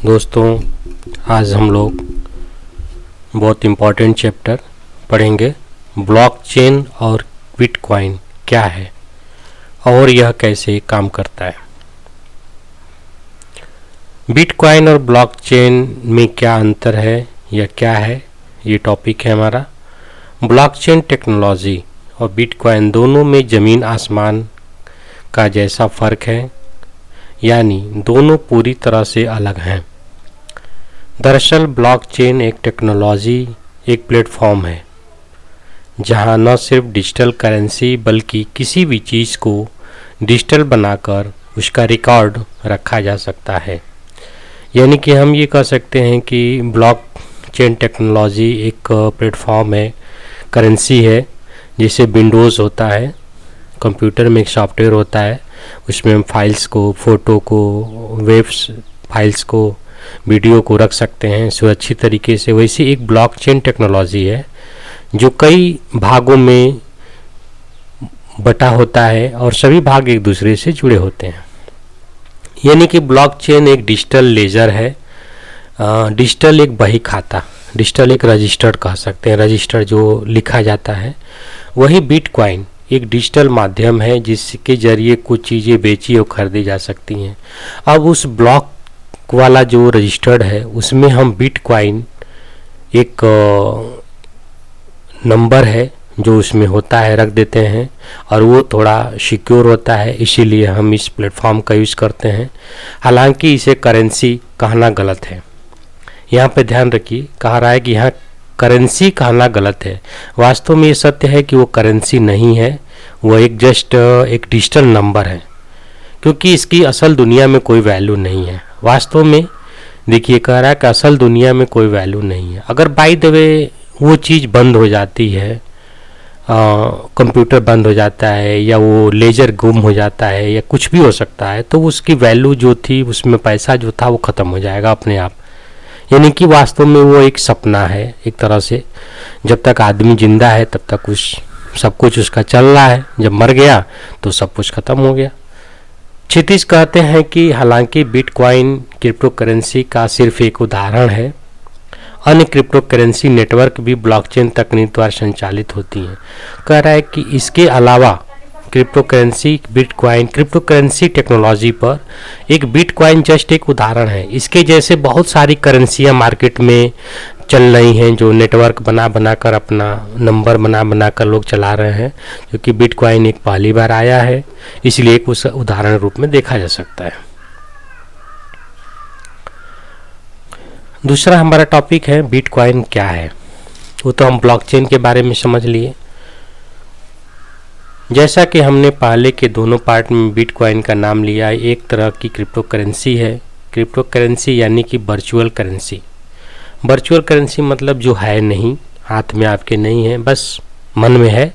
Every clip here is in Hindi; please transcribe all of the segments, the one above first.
दोस्तों, आज हम लोग बहुत इम्पोर्टेंट चैप्टर पढ़ेंगे। ब्लॉकचेन और बिटकॉइन क्या है और यह कैसे काम करता है। बिटकॉइन और ब्लॉकचेन में क्या अंतर है, यह क्या है, ये टॉपिक है हमारा। ब्लॉकचेन टेक्नोलॉजी और बिटकॉइन दोनों में ज़मीन आसमान का जैसा फ़र्क है, यानी दोनों पूरी तरह से अलग हैं। दरअसल ब्लॉकचेन एक टेक्नोलॉजी, एक प्लेटफॉर्म है जहां न सिर्फ डिजिटल करेंसी बल्कि किसी भी चीज़ को डिजिटल बनाकर उसका रिकॉर्ड रखा जा सकता है। यानी कि हम ये कह सकते हैं कि ब्लॉकचेन टेक्नोलॉजी एक प्लेटफॉर्म है, करेंसी है। जैसे विंडोज़ होता है, कंप्यूटर में एक सॉफ्टवेयर होता है, उसमें हम फाइल्स को, फ़ोटो को, वेब फाइल्स को, वीडियो को रख सकते हैं सुरक्षित तरीके से। वैसे एक ब्लॉकचेन टेक्नोलॉजी है जो कई भागों में बटा होता है और सभी भाग एक दूसरे से जुड़े होते हैं। यानी कि ब्लॉकचेन एक डिजिटल लेजर है, डिजिटल एक बही खाता, डिजिटल एक रजिस्टर्ड कह सकते हैं, रजिस्टर जो लिखा जाता है। वही बिटकॉइन एक डिजिटल माध्यम है जिसके जरिए कुछ चीज़ें बेची और खरीदी जा सकती हैं। अब उस ब्लॉक वाला जो रजिस्टर्ड है उसमें हम बिटकॉइन एक नंबर है जो उसमें होता है रख देते हैं और वो थोड़ा सिक्योर होता है, इसीलिए हम इस प्लेटफॉर्म का यूज़ करते हैं। हालांकि इसे करेंसी कहना गलत है। यहाँ पे ध्यान रखिए, कहा रहा है कि यहाँ करेंसी कहना गलत है। वास्तव में ये सत्य है कि वो करेंसी नहीं है, वो एक जस्ट एक डिजिटल नंबर है, क्योंकि इसकी असल दुनिया में कोई वैल्यू नहीं है। वास्तव में देखिए, कह रहा है कि असल दुनिया में कोई वैल्यू नहीं है। अगर बाय द वे वो चीज़ बंद हो जाती है, कंप्यूटर बंद हो जाता है या वो लेजर गुम हो जाता है या कुछ भी हो सकता है, तो उसकी वैल्यू जो थी, उसमें पैसा जो था वो ख़त्म हो जाएगा अपने आप। यानी कि वास्तव में वो एक सपना है एक तरह से। जब तक आदमी जिंदा है तब तक सब कुछ उसका चल रहा है, जब मर गया तो सब कुछ ख़त्म हो गया। क्षितिज कहते हैं कि हालांकि बिटकॉइन क्रिप्टो करेंसी का सिर्फ एक उदाहरण है, अन्य क्रिप्टो करेंसी नेटवर्क भी ब्लॉकचेन तकनीक द्वारा संचालित होती हैं। कह रहा है कि इसके अलावा crypto currency, bitcoin crypto currency technology पर एक बिटकॉइन जस्ट एक उदाहरण है। इसके जैसे बहुत सारी करेंसियां मार्केट में चल रही हैं जो नेटवर्क बना कर, अपना नंबर बना कर लोग चला रहे हैं। क्योंकि बिटकॉइन एक पहली बार आया है, इसलिए एक उस उदाहरण रूप में देखा जा सकता है। दूसरा हमारा टॉपिक है बिटकॉइन क्या है। वो तो हम ब्लॉकचेन के बारे में समझ लिए। जैसा कि हमने पहले के दोनों पार्ट में बिटकॉइन का नाम लिया, एक तरह की क्रिप्टो करेंसी है। क्रिप्टो करेंसी यानी कि वर्चुअल करेंसी। वर्चुअल करेंसी मतलब जो है नहीं, हाथ में आपके नहीं है, बस मन में है,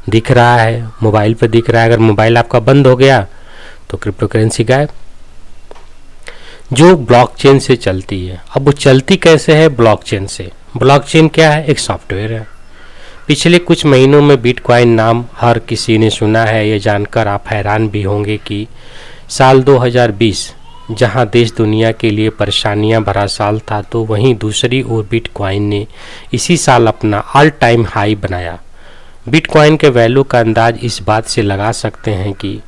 दिख रहा है, मोबाइल पर दिख रहा है। अगर मोबाइल आपका बंद हो गया तो क्रिप्टो करेंसी गायब, जो ब्लॉकचेन से चलती है। अब वो चलती कैसे है? ब्लॉकचेन से। ब्लॉकचेन क्या है? एक सॉफ्टवेयर है। पिछले कुछ महीनों में बिटकॉइन नाम हर किसी ने सुना है। ये जानकर आप हैरान भी होंगे कि साल 2020 जहां देश दुनिया के लिए परेशानियां भरा साल था, तो वहीं दूसरी ओर बिटकॉइन ने इसी साल अपना ऑल टाइम हाई बनाया। बिटकॉइन के वैल्यू का अंदाज इस बात से लगा सकते हैं कि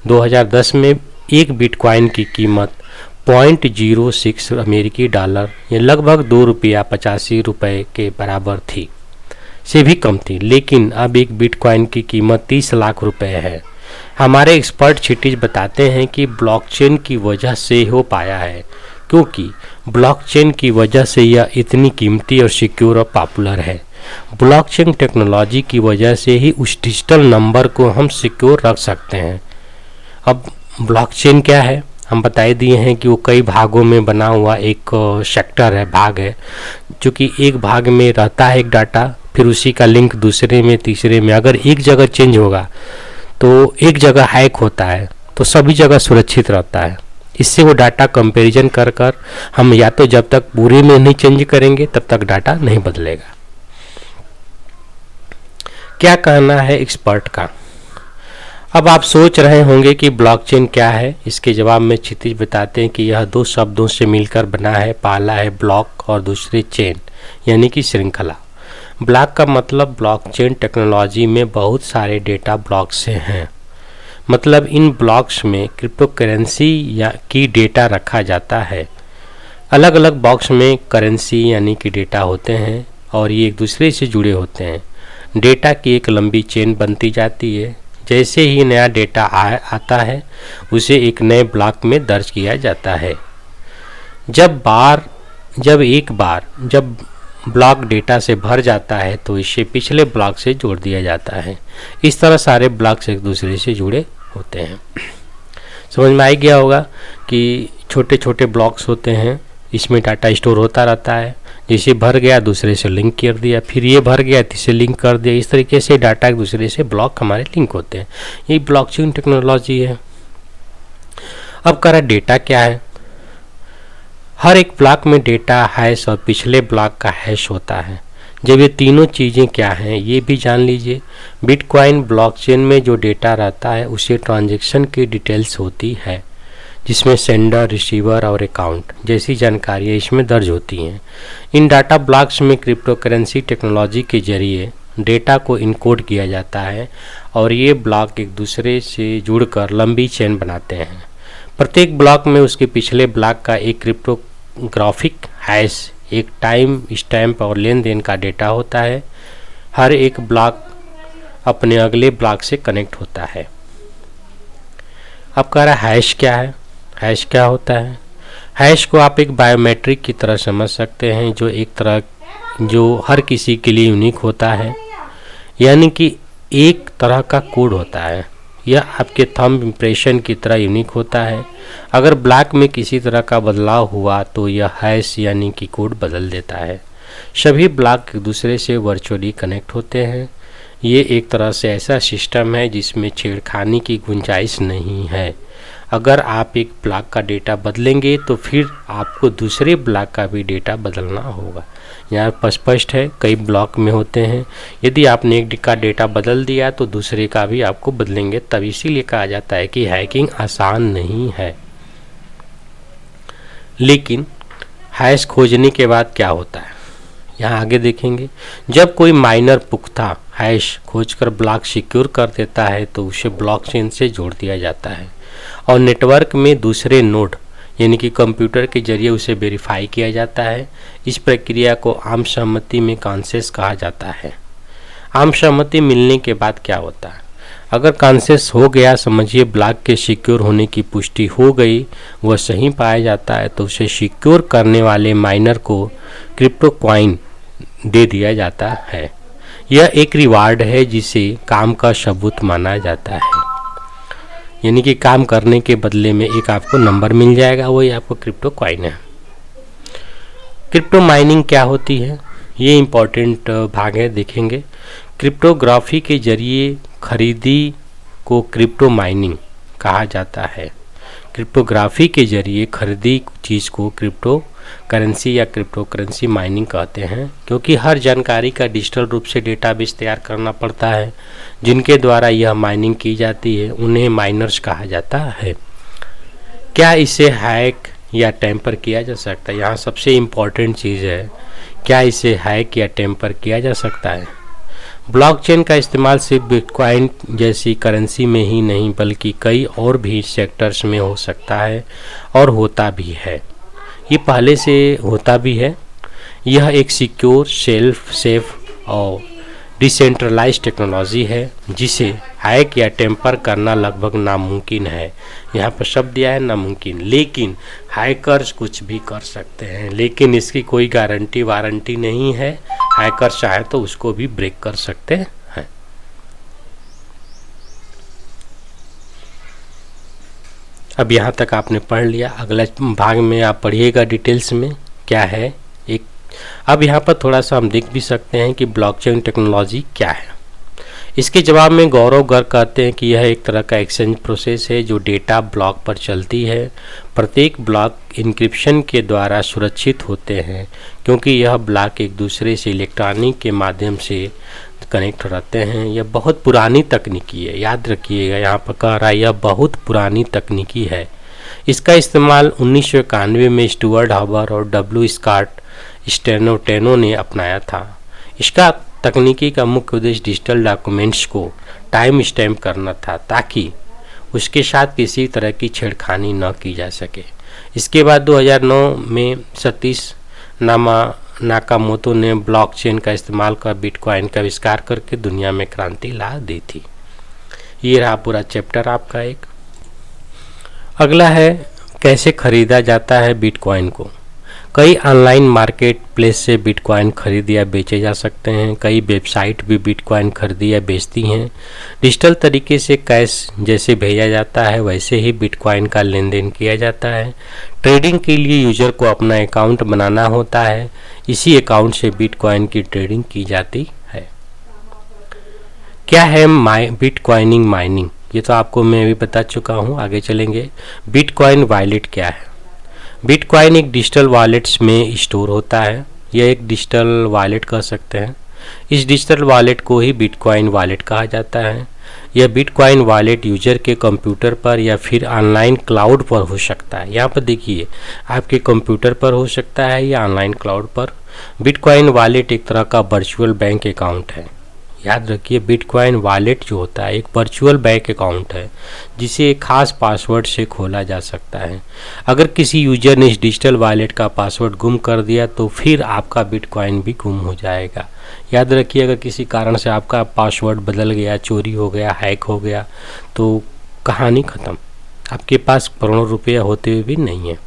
2010 में एक बिटकॉइन की कीमत 0.06 अमेरिकी डॉलर या लगभग ₹2.85 के बराबर थी, से भी कम थी। लेकिन अब एक बिटकॉइन की कीमत 30 लाख रुपए है। हमारे एक्सपर्ट क्षितिज बताते हैं कि ब्लॉकचेन की वजह से हो पाया है, क्योंकि ब्लॉकचेन की वजह से यह इतनी कीमती और सिक्योर और पॉपुलर है। ब्लॉकचेन टेक्नोलॉजी की वजह से ही उस डिजिटल नंबर को हम सिक्योर रख सकते हैं। अब ब्लॉकचेन क्या है? हम बता दिए हैं कि वो कई भागों में बना हुआ एक सेक्टर है, भाग है, जो कि एक भाग में रहता है एक डाटा, फिर उसी का लिंक दूसरे में, तीसरे में। अगर एक जगह चेंज होगा तो एक जगह हैक होता है, तो सभी जगह सुरक्षित रहता है। इससे वो डाटा कंपैरिजन कर हम या तो जब तक पूरे में नहीं चेंज करेंगे तब तक डाटा नहीं बदलेगा। क्या कहना है एक्सपर्ट का? अब आप सोच रहे होंगे कि ब्लॉकचेन क्या है। इसके जवाब में क्षितिज बताते हैं कि यह दो शब्दों से मिलकर बना है। पहला है ब्लॉक और दूसरी चेन यानी कि श्रृंखला। ब्लॉक का मतलब ब्लॉकचेन टेक्नोलॉजी में बहुत सारे डेटा ब्लॉक से हैं, मतलब इन ब्लॉक्स में क्रिप्टो करेंसी या की डेटा रखा जाता है। अलग अलग बॉक्स में करेंसी यानी कि डेटा होते हैं और ये एक दूसरे से जुड़े होते हैं। डेटा की एक लंबी चेन बनती जाती है। जैसे ही नया डेटा आता है उसे एक नए ब्लॉक में दर्ज किया जाता है। जब ब्लॉक डेटा से भर जाता है तो इसे पिछले ब्लॉक से जोड़ दिया जाता है। इस तरह सारे ब्लॉक्स एक दूसरे से जुड़े होते हैं। समझ में आ गया होगा कि छोटे छोटे ब्लॉक्स होते हैं, इसमें डाटा स्टोर होता रहता है। जैसे भर गया दूसरे से लिंक कर दिया, फिर ये भर गया तीसरे लिंक कर दिया। इस तरीके से डाटा एक दूसरे से ब्लॉक हमारे लिंक होते हैं। ये ब्लॉकचेन टेक्नोलॉजी है। अब करा डेटा क्या है। हर एक ब्लॉक में डेटा हैश और पिछले ब्लॉक का हैश होता है। जब ये तीनों चीज़ें क्या हैं ये भी जान लीजिए। बिटकॉइन ब्लॉकचेन में जो डेटा रहता है उसे ट्रांजैक्शन की डिटेल्स होती है, जिसमें सेंडर, रिसीवर और अकाउंट जैसी जानकारियाँ इसमें दर्ज होती हैं। इन डाटा ब्लॉक्स में क्रिप्टो करेंसी टेक्नोलॉजी के जरिए डेटा को इनकोड किया जाता है और ये ब्लॉक एक दूसरे से जुड़कर लंबी चेन बनाते हैं। प्रत्येक ब्लॉक में उसके पिछले ब्लॉक का एक क्रिप्टोग्राफिक हैश, एक टाइम स्टैम्प और लेन देन का डेटा होता है। हर एक ब्लॉक अपने अगले ब्लॉक से कनेक्ट होता है। अब कह रहा है हैश क्या है। हैश क्या होता है। हैश को आप एक बायोमेट्रिक की तरह समझ सकते हैं, जो हर किसी के लिए यूनिक होता है, यानी कि एक तरह का कोड होता है। यह आपके थंब इम्प्रेशन की तरह यूनिक होता है। अगर ब्लॉक में किसी तरह का बदलाव हुआ तो यह हैश यानी कि कोड बदल देता है। सभी ब्लॉक एक दूसरे से वर्चुअली कनेक्ट होते हैं। ये एक तरह से ऐसा सिस्टम है जिसमें छेड़खानी की गुंजाइश नहीं है। अगर आप एक ब्लॉक का डेटा बदलेंगे तो फिर आपको दूसरे ब्लॉक का भी डेटा बदलना होगा। यहाँ स्पष्ट है, कई ब्लॉक में होते हैं। यदि आपने एक का डेटा बदल दिया तो दूसरे का भी आपको बदलेंगे। तब इसीलिए कहा जाता है कि हैकिंग आसान नहीं है। लेकिन हैश खोजने के बाद क्या होता है, यहाँ आगे देखेंगे। जब कोई माइनर पुख्ता हैश खोजकर ब्लॉक सिक्योर कर देता है तो उसे ब्लॉकचेन से जोड़ दिया जाता है और नेटवर्क में दूसरे नोड यानी कि कंप्यूटर के जरिए उसे वेरीफाई किया जाता है। इस प्रक्रिया को आम सहमति में कॉन्सेंसस कहा जाता है। आम सहमति मिलने के बाद क्या होता है, अगर कॉन्सेंसस हो गया, समझिए ब्लॉक के सिक्योर होने की पुष्टि हो गई, वह सही पाया जाता है, तो उसे सिक्योर करने वाले माइनर को क्रिप्टो कॉइन दे दिया जाता है। यह एक रिवार्ड है जिसे काम का सबूत माना जाता है, यानी कि काम करने के बदले में एक आपको नंबर मिल जाएगा, वही आपको क्रिप्टो कॉइन है। क्रिप्टो माइनिंग क्या होती है, ये इम्पोर्टेंट भाग है, देखेंगे। क्रिप्टोग्राफी के जरिए खरीदी को क्रिप्टो माइनिंग कहा जाता है। क्रिप्टोग्राफी के जरिए खरीदी चीज़ को क्रिप्टो करेंसी या क्रिप्टो करेंसी माइनिंग कहते हैं, क्योंकि हर जानकारी का डिजिटल रूप से डेटाबेस तैयार करना पड़ता है। जिनके द्वारा यह माइनिंग की जाती है उन्हें माइनर्स कहा जाता है। क्या इसे हैक या टेम्पर किया जा सकता है, यहाँ सबसे इम्पॉर्टेंट चीज़ है, क्या इसे हैक या टेम्पर किया जा सकता है। ब्लॉकचेन का इस्तेमाल सिर्फ बिटकॉइन जैसी करेंसी में ही नहीं बल्कि कई और भी सेक्टर्स में हो सकता है और होता भी है। ये पहले से होता भी है। यह एक सिक्योर, सेफ और डिसेंट्रलाइज्ड टेक्नोलॉजी है जिसे हैक या टेम्पर करना लगभग नामुमकिन है। यहाँ पर शब्द दिया है नामुमकिन, लेकिन हैकर्स कुछ भी कर सकते हैं, लेकिन इसकी कोई वारंटी नहीं है। हैकर चाहे तो उसको भी ब्रेक कर सकते हैं। अब यहाँ तक आपने पढ़ लिया, अगला भाग में आप पढ़िएगा डिटेल्स में क्या है। अब यहाँ पर थोड़ा सा हम देख भी सकते हैं कि ब्लॉकचेन टेक्नोलॉजी क्या है। इसके जवाब में गौरव गर्ग कहते हैं कि यह एक तरह का एक्सचेंज प्रोसेस है जो डेटा ब्लॉक पर चलती है। प्रत्येक ब्लॉक इंक्रिप्शन के द्वारा सुरक्षित होते हैं क्योंकि यह ब्लॉक एक दूसरे से इलेक्ट्रॉनिक के माध्यम से कनेक्ट रहते हैं। यह बहुत पुरानी तकनीकी है, याद रखिएगा, यहाँ पर कह रहा है यह बहुत पुरानी तकनीकी है। इसका इस्तेमाल 1991 में स्टुअर्ट हबर और डब्ल्यू स्कॉट स्टेनोटेनो ने अपनाया था। इसका तकनीकी का मुख्य उद्देश्य डिजिटल डॉक्यूमेंट्स को टाइम स्टैम्प करना था ताकि उसके साथ किसी तरह की छेड़खानी न की जा सके। इसके बाद 2009 में सतीश नाकामोतो ने ब्लॉकचेन का इस्तेमाल कर बिटकॉइन का आविष्कार करके दुनिया में क्रांति ला दी थी। ये रहा पूरा चैप्टर आपका एक। अगला है कैसे खरीदा जाता है बिटकॉइन को। कई ऑनलाइन मार्केट प्लेस से बिटकॉइन खरीद या बेचे जा सकते हैं। कई वेबसाइट भी बिटकॉइन खरीदी या बेचती हैं। डिजिटल तरीके से कैश जैसे भेजा जाता है वैसे ही बिटकॉइन का लेन देन किया जाता है। ट्रेडिंग के लिए यूजर को अपना अकाउंट बनाना होता है। इसी अकाउंट से बिटकॉइन की ट्रेडिंग की जाती है। क्या है बिटकॉइनिंग माइनिंग, ये तो आपको मैं अभी बता चुका हूँ। आगे चलेंगे। बिटकॉइन वॉलेट क्या है। बिटकॉइन एक डिजिटल वॉलेट्स में स्टोर होता है। यह एक डिजिटल वॉलेट कह सकते हैं। इस डिजिटल वॉलेट को ही बिटकॉइन वॉलेट कहा जाता है। यह बिटकॉइन वॉलेट यूजर के कंप्यूटर पर या फिर ऑनलाइन क्लाउड पर हो सकता है। यहाँ पर देखिए, आपके कंप्यूटर पर हो सकता है या ऑनलाइन क्लाउड पर। बिटकॉइन वॉलेट एक तरह का वर्चुअल बैंक अकाउंट है। याद रखिए, बिटकॉइन वॉलेट जो होता है एक वर्चुअल बैंक अकाउंट है जिसे एक खास पासवर्ड से खोला जा सकता है। अगर किसी यूजर ने इस डिजिटल वॉलेट का पासवर्ड गुम कर दिया तो फिर आपका बिटकॉइन भी गुम हो जाएगा। याद रखिए, अगर किसी कारण से आपका पासवर्ड बदल गया, चोरी हो गया, हैक हो गया तो कहानी ख़त्म। आपके पास करोड़ों रुपया होते हुए भी नहीं है।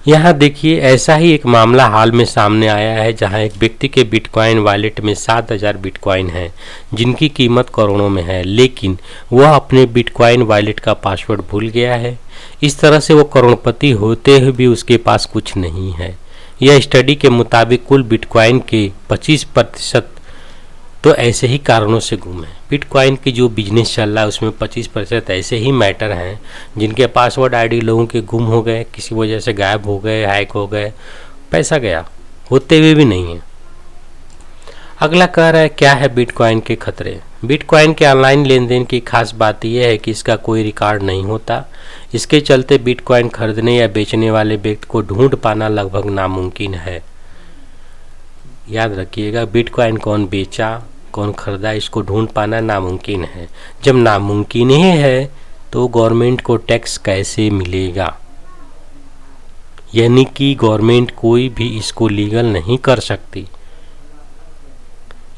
यहाँ देखिए, ऐसा ही एक मामला हाल में सामने आया है जहाँ एक व्यक्ति के बिटकॉइन वॉलेट में 7000 बिटकॉइन हैं जिनकी कीमत करोड़ों में है, लेकिन वह अपने बिटकॉइन वॉलेट का पासवर्ड भूल गया है। इस तरह से वो करोड़पति होते हुए भी उसके पास कुछ नहीं है। यह स्टडी के मुताबिक कुल बिटकॉइन के 25% तो ऐसे ही कारणों से गुम है। बिटकॉइन की जो बिजनेस चल रहा है उसमें 25% ऐसे ही मैटर हैं जिनके पासवर्ड आईडी लोगों के गुम हो गए, किसी वजह से गायब हो गए, हैक हो गए, पैसा गया, होते हुए भी नहीं है। अगला कह रहा है क्या है बिटकॉइन के खतरे। बिटकॉइन के ऑनलाइन लेन देन की खास बात यह है कि इसका कोई रिकॉर्ड नहीं होता। इसके चलते बिटकॉइन खरीदने या बेचने वाले व्यक्ति को ढूंढ पाना लगभग नामुमकिन है। याद रखिएगा, बिटकॉइन कौन बेचा कौन खरीदा इसको ढूंढ पाना नामुमकिन है। जब नामुमकिन ही है तो गवर्नमेंट को टैक्स कैसे मिलेगा, यानी कि गवर्नमेंट कोई भी इसको लीगल नहीं कर सकती।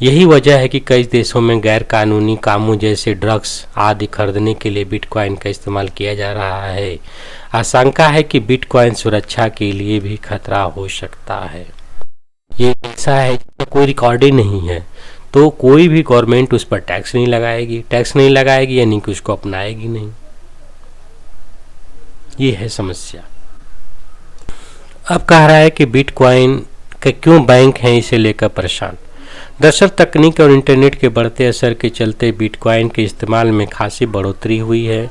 यही वजह है कि कई देशों में गैर कानूनी कामों जैसे ड्रग्स आदि खरीदने के लिए बिटकॉइन का इस्तेमाल किया जा रहा है। आशंका है कि बिटकॉइन सुरक्षा के लिए भी खतरा हो सकता है। ये ऐसा है जिसका कोई रिकॉर्ड ही नहीं है तो कोई भी गवर्नमेंट उस पर टैक्स नहीं लगाएगी। टैक्स नहीं लगाएगी यानी कि उसको अपनाएगी नहीं। ये है समस्या। अब कह रहा है कि बिटकॉइन के क्यों बैंक हैं इसे लेकर परेशान। दरअसल तकनीक और इंटरनेट के बढ़ते असर के चलते बिटकॉइन के इस्तेमाल में खासी बढ़ोतरी हुई है।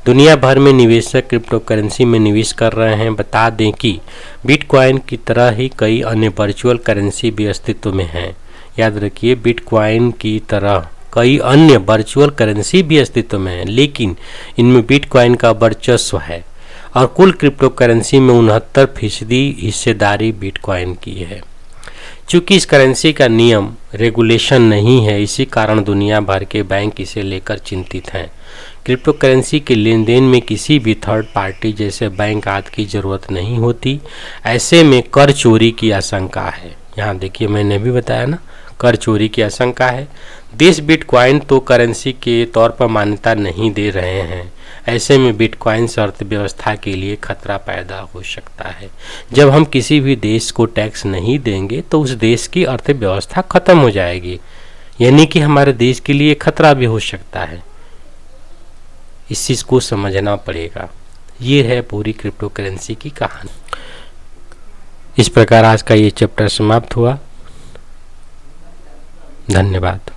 दुनिया भर में निवेशक क्रिप्टो करेंसी में निवेश कर रहे हैं। बता दें कि बिटकॉइन की तरह ही कई अन्य वर्चुअल करेंसी भी अस्तित्व में हैं। याद रखिए, बिटकॉइन की तरह कई अन्य वर्चुअल करेंसी भी अस्तित्व में हैं, लेकिन इनमें बिटकॉइन का वर्चस्व है और कुल क्रिप्टो करेंसी में 69% हिस्सेदारी बिटकॉइन की है। चूँकि इस करेंसी का नियम रेगुलेशन नहीं है, इसी कारण दुनिया भर के बैंक इसे लेकर चिंतित हैं। क्रिप्टो करेंसी के लेन देन में किसी भी थर्ड पार्टी जैसे बैंक आदि की ज़रूरत नहीं होती। ऐसे में कर चोरी की आशंका है। यहाँ देखिए, मैंने भी बताया ना, कर चोरी की आशंका है। देश बिटकॉइन तो करेंसी के तौर पर मान्यता नहीं दे रहे हैं। ऐसे में बिटकॉइन से अर्थव्यवस्था के लिए खतरा पैदा हो सकता है। जब हम किसी भी देश को टैक्स नहीं देंगे तो उस देश की अर्थव्यवस्था खत्म हो जाएगी, यानी कि हमारे देश के लिए खतरा भी हो सकता है। इस चीज़ को समझना पड़ेगा। ये है पूरी क्रिप्टो करेंसी की कहानी। इस प्रकार आज का ये चैप्टर समाप्त हुआ। धन्यवाद।